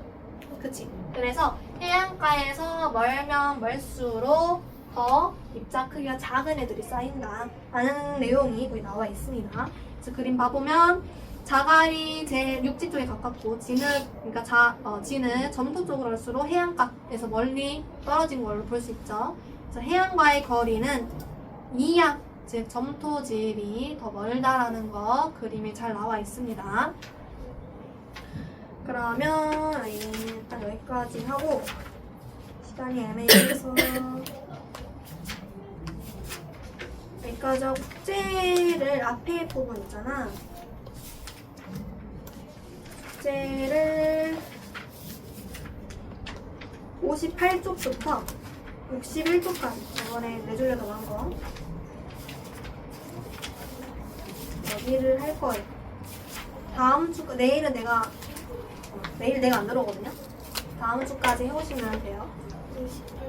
그치? 그래서 해안가에서 멀면 멀수록 더 입자 크기가 작은 애들이 쌓인다 라는 내용이 거기 나와 있습니다. 그래서 그림 봐보면 자갈이 제일 육지 쪽에 가깝고 지는 점토 쪽으로 갈수록 해안가에서 멀리 떨어진 걸로 볼 수 있죠. 그래서 해안과의 거리는 이양, 즉 점토질이 더 멀다라는 거 그림이 잘 나와 있습니다. 그러면 일단 여기까지 하고, 시간이 애매해서 여기까지 하고, 숙제를 앞에 부분 있잖아. 숙제를 58쪽부터 61쪽까지 이번에 내주려고 한 거 여기를 할 거예요. 다음 주, 내일 내가 안 들어오거든요. 다음 주까지 해오시면 돼요.